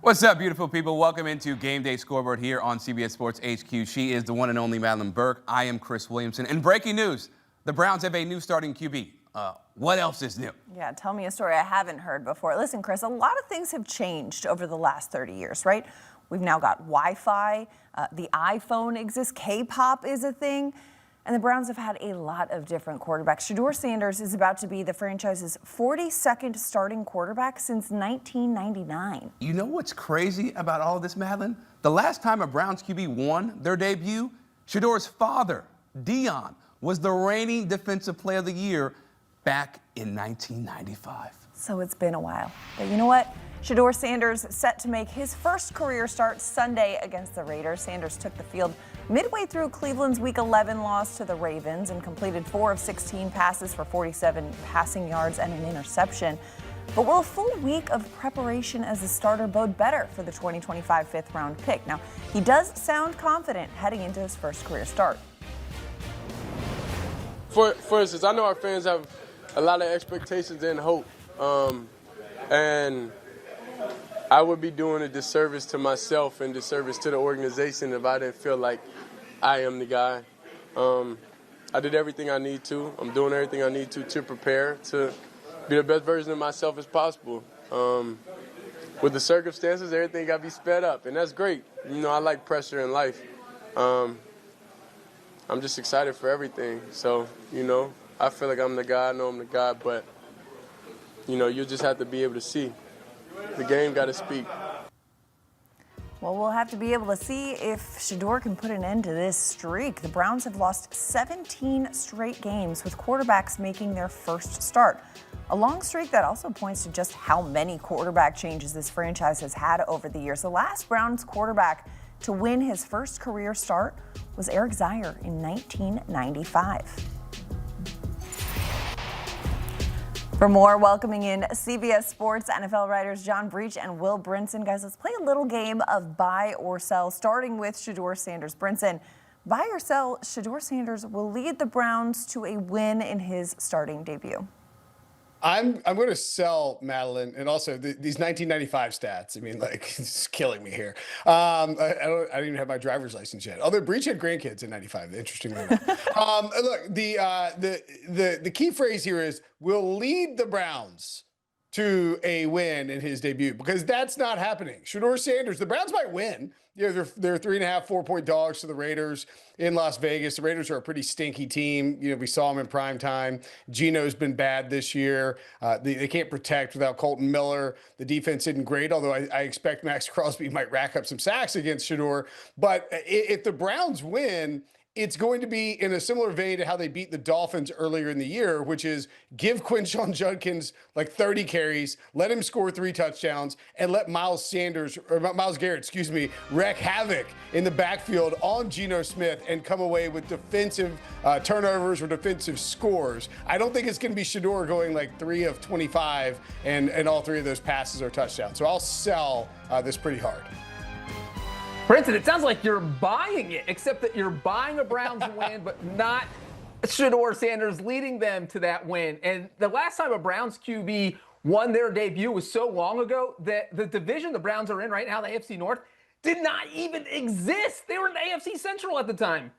What's up, beautiful people? Welcome into Game Day Scoreboard here on CBS Sports HQ. She is the one and only Madeline Burke. I am Chris Williamson. And breaking news, the Browns have a new starting QB. What else is new? Yeah, tell me a story I haven't heard before. Listen, Chris, a lot of things have changed over the last 30 years, right? We've now got Wi-Fi, the iPhone exists, K-pop is a thing. And the Browns have had a lot of different quarterbacks. Shedeur Sanders is about to be the franchise's 42nd starting quarterback since 1999. You know what's crazy about all of this, Madeline? The last time a Browns QB won their debut, Shedeur's father, Dion, was the reigning Defensive Player of the Year back in 1995. So it's been a while. But you know what? Shedeur Sanders set to make his first career start Sunday against the Raiders. Sanders took the field midway through Cleveland's Week 11 loss to the Ravens and completed 4 of 16 passes for 47 passing yards and an interception. But will a full week of preparation as a starter bode better for the 2025 fifth-round pick? Now, he does sound confident heading into his first career start. For instance, I know our fans have a lot of expectations and hope, and I would be doing a disservice to myself and disservice to the organization if I didn't feel like I am the guy. I did everything I need to. I'm doing everything I need to prepare to be the best version of myself as possible. With the circumstances, everything got to be sped up, and that's great. You know, I like pressure in life. I'm just excited for everything. So, you know, I feel like I'm the guy. I know I'm the guy, but, you know, you just have to be able to see. The game got to speak. Well, we'll have to be able to see if Shedeur can put an end to this streak. The Browns have lost 17 straight games with quarterbacks making their first start. A long streak that also points to just how many quarterback changes this franchise has had over the years. The last Browns quarterback to win his first career start was Eric Zeier in 1995. For more, welcoming in CBS Sports NFL writers John Breech and Will Brinson. Guys, let's play a little game of buy or sell, starting with Shedeur Sanders. Brinson, buy or sell, Shedeur Sanders will lead the Browns to a win in his starting debut. I'm going to sell, Madeline, and also these 1995 stats. I mean, like, it's killing me here. I don't even have my driver's license yet. Although Breech had grandkids in '95, interestingly enough. Look, the key phrase here is will lead the Browns to a win in his debut, because that's not happening. Shedeur Sanders, the Browns might win. You know, they're 3.5, 4-point dogs to the Raiders in Las Vegas. The Raiders are a pretty stinky team. You know, we saw them in prime time. Gino's been bad this year. They can't protect without Colton Miller. The defense isn't great, although I expect Max Crosby might rack up some sacks against Shedeur. But if the Browns win, it's going to be in a similar vein to how they beat the Dolphins earlier in the year, which is give Quinshon Judkins like 30 carries, let him score 3 touchdowns, and let Myles Garrett, wreak havoc in the backfield on Geno Smith and come away with defensive turnovers or defensive scores. I don't think it's going to be Shedeur going like 3 of 25 and all 3 of those passes are touchdowns. So I'll sell this pretty hard. Brinson, it sounds like you're buying it, except that you're buying a Browns win, but not Shedeur Sanders leading them to that win. And the last time a Browns QB won their debut was so long ago that the division the Browns are in right now, the AFC North, did not even exist. They were in the AFC Central at the time.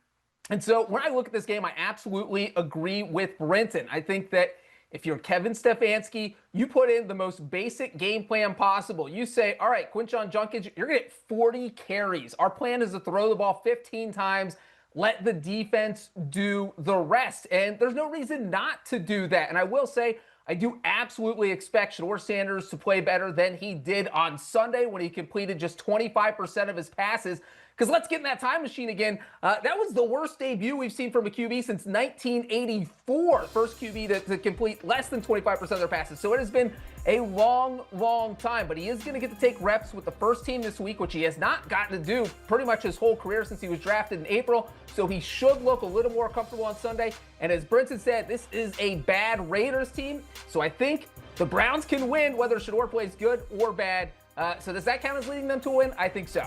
And so when I look at this game, I absolutely agree with Brinson. I think that if you're Kevin Stefanski, you put in the most basic game plan possible. You say, all right, Quinshon Judkins, you're going to get 40 carries. Our plan is to throw the ball 15 times. Let the defense do the rest. And there's no reason not to do that. And I will say, I do absolutely expect Shedeur Sanders to play better than he did on Sunday when he completed just 25% of his passes. Because let's get in that time machine again. That was the worst debut we've seen from a QB since 1984. First QB to complete less than 25% of their passes. So it has been a long, long time. But he is going to get to take reps with the first team this week, which he has not gotten to do pretty much his whole career since he was drafted in April. So he should look a little more comfortable on Sunday. And as Brinson said, this is a bad Raiders team. So I think the Browns can win whether Shedeur plays good or bad. So does that count as leading them to a win? I think so.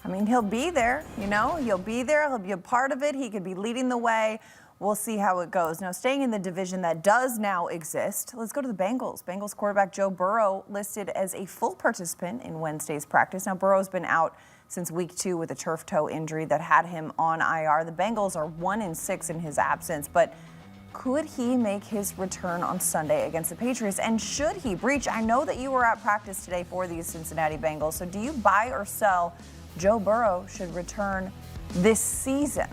I mean, he'll be there, you know, he'll be there. He'll be a part of it. He could be leading the way. we'll see how it goes. Now, staying in the division that does now exist, let's go to the Bengals. Bengals quarterback Joe Burrow listed as a full participant in Wednesday's practice. Now, Burrow's been out since week 2 with a turf toe injury that had him on IR. The Bengals are 1-6 in his absence, but could he make his return on Sunday against the Patriots? And should he? Breech, I know that you were at practice today for these Cincinnati Bengals, so do you buy or sell Joe Burrow should return this season?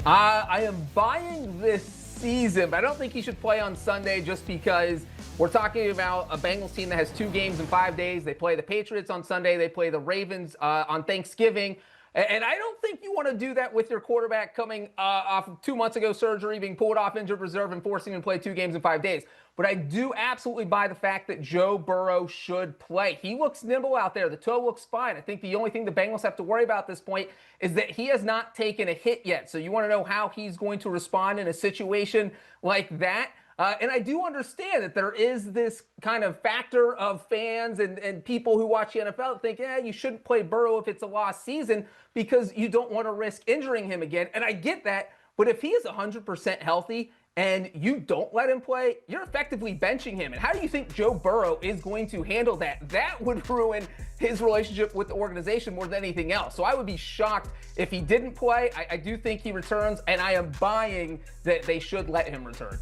I am buying this season, but I don't think he should play on Sunday just because we're talking about a Bengals team that has 2 games in 5 days. They play the Patriots on Sunday. They play the Ravens on Thanksgiving. And I don't think you want to do that with your quarterback coming off of 2 months ago surgery, being pulled off injured reserve and forcing him to play 2 games in 5 days. But I do absolutely buy the fact that Joe Burrow should play. He looks nimble out there. The toe looks fine. I think the only thing the Bengals have to worry about at this point is that he has not taken a hit yet. So you want to know how he's going to respond in a situation like that. And I do understand that there is this kind of factor of fans and people who watch the NFL that think, yeah, you shouldn't play Burrow if it's a lost season because you don't want to risk injuring him again. And I get that. But if he is 100% healthy and you don't let him play, you're effectively benching him. And how do you think Joe Burrow is going to handle that? That would ruin his relationship with the organization more than anything else. So I would be shocked if he didn't play. I do think he returns, and I am buying that they should let him return.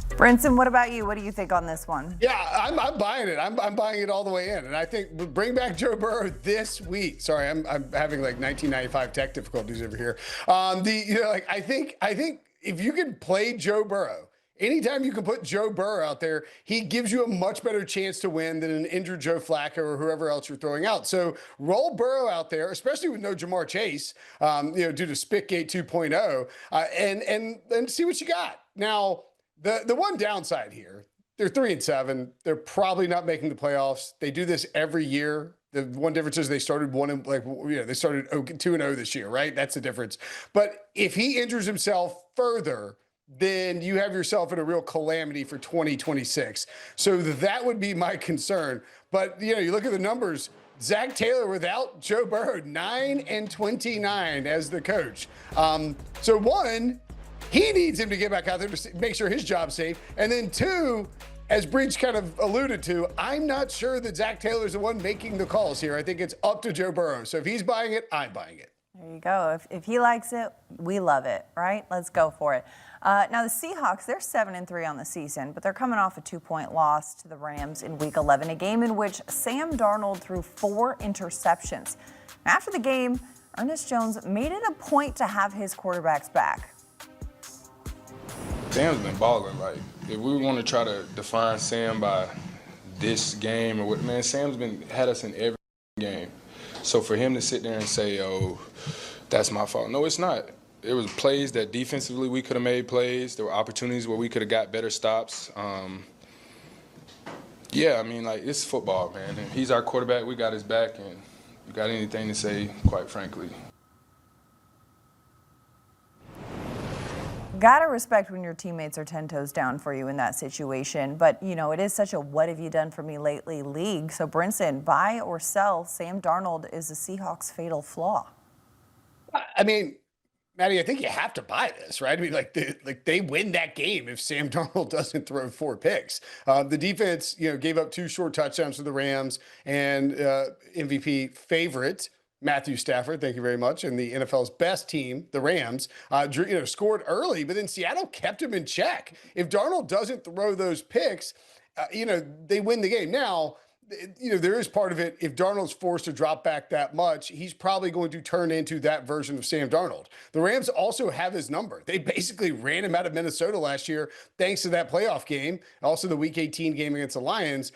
Brinson, what about you? What do you think on this one? Yeah, I'm buying it. I'm buying it all the way in. And I think we'll bring back Joe Burrow this week. Sorry, I'm having like 1995 tech difficulties over here. I think if you can play Joe Burrow, anytime you can put Joe Burrow out there, he gives you a much better chance to win than an injured Joe Flacco or whoever else you're throwing out. So roll Burrow out there, especially with no Jamar Chase, due to Spitgate 2.0, and see what you got. Now, the one downside here, they're 3-7. They're probably not making the playoffs. They do this every year. The one difference is they started 2-0 this year, right? That's the difference. But if he injures himself further, then you have yourself in a real calamity for 2026. So that would be my concern. But you look at the numbers. Zach Taylor without Joe Burrow, 9-29 as the coach. So one, he needs him to get back out there to make sure his job's safe. And then 2, as Breech kind of alluded to, I'm not sure that Zach Taylor's the one making the calls here. I think it's up to Joe Burrow. So if he's buying it, I'm buying it. There you go. If he likes it, we love it, right? Let's go for it. Now, the Seahawks, they're 7-3 on the season, but they're coming off a 2-point loss to the Rams in Week 11, a game in which Sam Darnold threw 4 interceptions. After the game, Ernest Jones made it a point to have his quarterbacks back. Sam's been balling. Like, if we want to try to define Sam by this game or what, man, Sam's had us in every game. So for him to sit there and say, "Oh, that's my fault," no, it's not. It was plays that defensively we could have made plays. There were opportunities where we could have got better stops. It's football, man. And he's our quarterback. We got his back, and you got anything to say, quite frankly. Gotta respect when your teammates are 10 toes down for you in that situation. But, it is such a what have you done for me lately league. So, Brinson, buy or sell, Sam Darnold is the Seahawks' fatal flaw. I mean, Maddie, I think you have to buy this, right? I mean, they win that game if Sam Darnold doesn't throw 4 picks. The defense, gave up 2 short touchdowns to the Rams, and MVP favorite Matthew Stafford, thank you very much, and the NFL's best team, the Rams, scored early, but then Seattle kept him in check. If Darnold doesn't throw those picks, they win the game. Now, there is part of it. If Darnold's forced to drop back that much, he's probably going to turn into that version of Sam Darnold. The Rams also have his number. They basically ran him out of Minnesota last year thanks to that playoff game, also the Week 18 game against the Lions.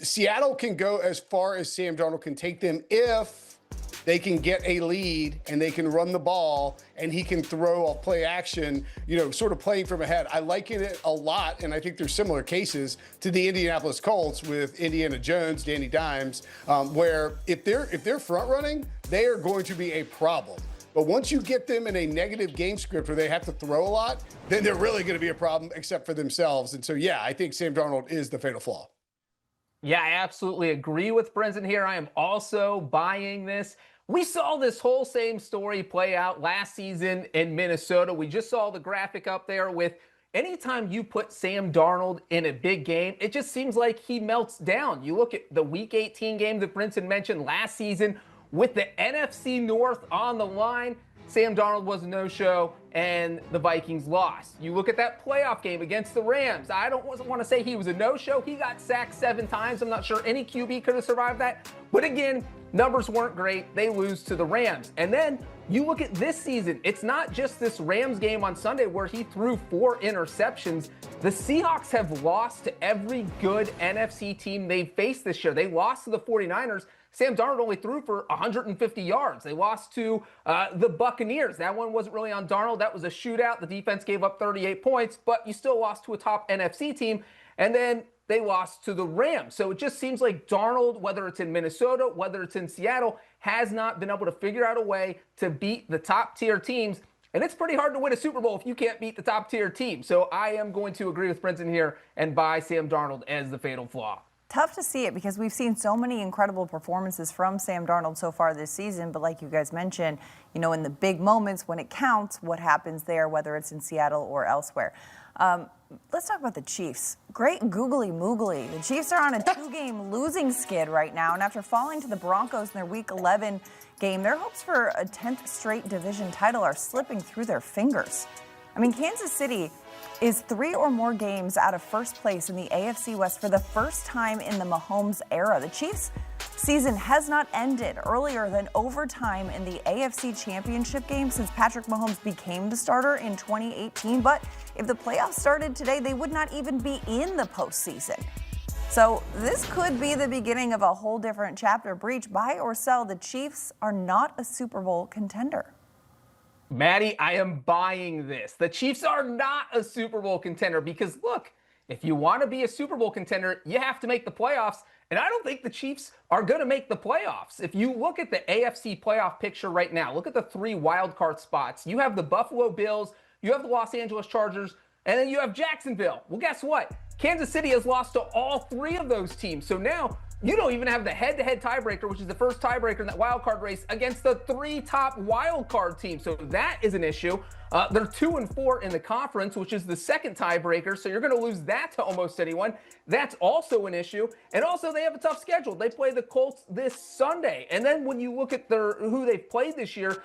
Seattle can go as far as Sam Darnold can take them if they can get a lead and they can run the ball and he can throw a play action, sort of playing from ahead. I liken it a lot, and I think there's similar cases to the Indianapolis Colts with Indiana Jones, Danny Dimes, where if they're front running, they are going to be a problem. But once you get them in a negative game script where they have to throw a lot, then they're really going to be a problem except for themselves. And so, yeah, I think Sam Darnold is the fatal flaw. Yeah, I absolutely agree with Brinson here. I am also buying this. We saw this whole same story play out last season in Minnesota. We just saw the graphic up there with anytime you put Sam Darnold in a big game, it just seems like he melts down. You look at the Week 18 game that Brinson mentioned last season with the NFC North on the line. Sam Darnold was a no-show, and the Vikings lost. You look at that playoff game against the Rams. I don't want to say he was a no-show. He got sacked 7 times. I'm not sure any QB could have survived that. But again, numbers weren't great. They lose to the Rams. And then you look at this season. It's not just this Rams game on Sunday where he threw 4 interceptions. The Seahawks have lost to every good NFC team they've faced this year. They lost to the 49ers. Sam Darnold only threw for 150 yards. They lost to the Buccaneers. That one wasn't really on Darnold. That was a shootout. The defense gave up 38 points, but you still lost to a top NFC team. And then they lost to the Rams. So it just seems like Darnold, whether it's in Minnesota, whether it's in Seattle, has not been able to figure out a way to beat the top tier teams. And it's pretty hard to win a Super Bowl if you can't beat the top tier team. So I am going to agree with Brinson here and buy Sam Darnold as the fatal flaw. Tough to see it because we've seen so many incredible performances from Sam Darnold so far this season. But like you guys mentioned, you know, in the big moments when it counts, what happens there, whether it's in Seattle or elsewhere. Let's talk about the Chiefs. Great googly moogly. The Chiefs are on a 2-game losing skid right now. And after falling to the Broncos in their Week 11 game, their hopes for a 10th straight division title are slipping through their fingers. I mean, Kansas City is 3 or more games out of first place in the AFC West for the first time in the Mahomes era. The Chiefs' season has not ended earlier than overtime in the AFC Championship game since Patrick Mahomes became the starter in 2018. But if the playoffs started today, they would not even be in the postseason. So this could be the beginning of a whole different chapter. Breech, buy or sell, the Chiefs are not a Super Bowl contender. Maddie, I am buying this. The Chiefs are not a Super Bowl contender because, look, if you want to be a Super Bowl contender, you have to make the playoffs. And I don't think the Chiefs are going to make the playoffs. If you look at the AFC playoff picture right now, look at the 3 wildcard spots. You have the Buffalo Bills, you have the Los Angeles Chargers, and then you have Jacksonville. Well, guess what? Kansas City has lost to all 3 of those teams. So now you don't even have the head-to-head tiebreaker, which is the first tiebreaker in that wildcard race against the 3 top wildcard teams. So that is an issue. They're 2-4 in the conference, which is the second tiebreaker. So you're going to lose that to almost anyone. That's also an issue. And also they have a tough schedule. They play the Colts this Sunday. And then when you look at who they've played this year,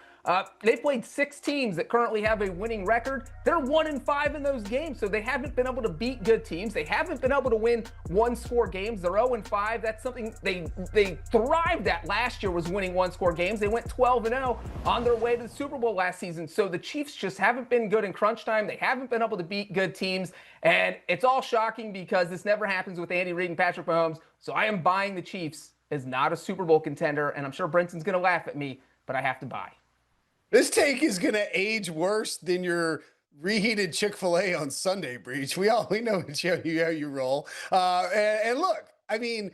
they've played 6 teams that currently have a winning record. They're 1-5 in those games, so they haven't been able to beat good teams. They haven't been able to win one-score games. They're 0-5. That's something they thrived at last year, was winning one-score games. They went 12-0 on their way to the Super Bowl last season. So the Chiefs just haven't been good in crunch time. They haven't been able to beat good teams, and it's all shocking because this never happens with Andy Reid and Patrick Mahomes. So I am buying the Chiefs as not a Super Bowl contender, and I'm sure Brinson's going to laugh at me, but I have to buy. This take is going to age worse than your reheated Chick-fil-A on Sunday, Breech. We know how you roll. And look, I mean,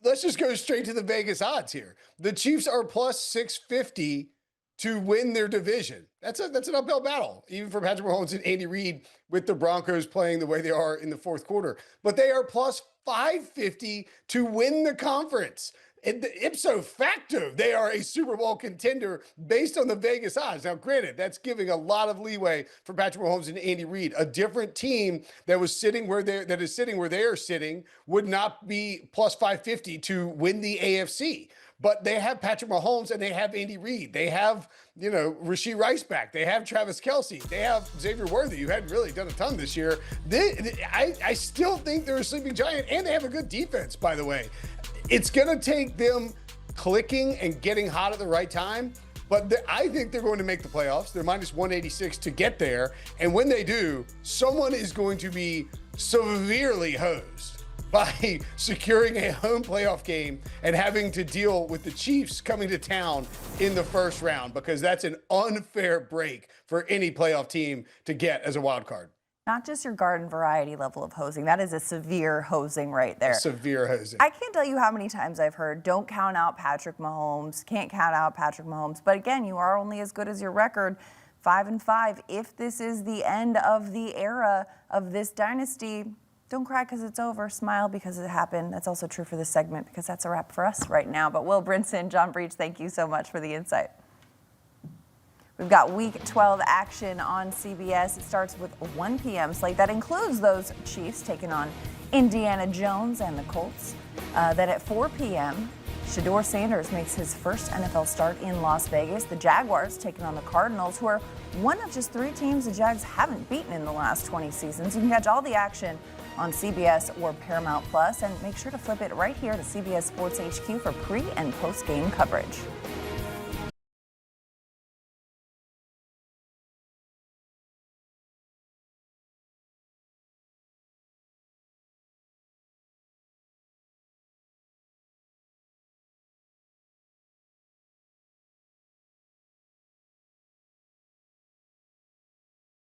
let's just go straight to the Vegas odds here. The Chiefs are plus 650 to win their division. That's an uphill battle, even for Patrick Mahomes and Andy Reid with the Broncos playing the way they are in the fourth quarter. But they are plus 550 to win the conference. And ipso facto, they are a Super Bowl contender based on the Vegas odds. Now, granted, that's giving a lot of leeway for Patrick Mahomes and Andy Reid. A different team that is sitting where they are sitting would not be plus 550 to win the AFC. But they have Patrick Mahomes and they have Andy Reid. They have, Rashee Rice back. They have Travis Kelce. They have Xavier Worthy, who hadn't really done a ton this year. I still think they're a sleeping giant, and they have a good defense, by the way. It's going to take them clicking and getting hot at the right time, but I think they're going to make the playoffs. They're minus 186 to get there, and when they do, someone is going to be severely hosed by securing a home playoff game and having to deal with the Chiefs coming to town in the first round, because that's an unfair break for any playoff team to get as a wild card. Not just your garden variety level of hosing. That is a severe hosing right there. Severe hosing. I can't tell you how many times I've heard, don't count out Patrick Mahomes, can't count out Patrick Mahomes. But again, you are only as good as your record, 5-5. If this is the end of the era of this dynasty, Don't cry because it's over. Smile because it happened. That's also true for this segment because that's a wrap for us right now. But Will Brinson, John Breech, thank you so much for the insight. We've got Week 12 action on CBS. It starts with 1 p.m. slate. That includes those Chiefs taking on Indiana Jones and the Colts. Then at 4 p.m., Shedeur Sanders makes his first NFL start in Las Vegas. The Jaguars taking on the Cardinals, who are one of just 3 teams the Jags haven't beaten in the last 20 seasons. You can catch all the action on CBS or Paramount Plus, and make sure to flip it right here to CBS Sports HQ for pre- and post-game coverage.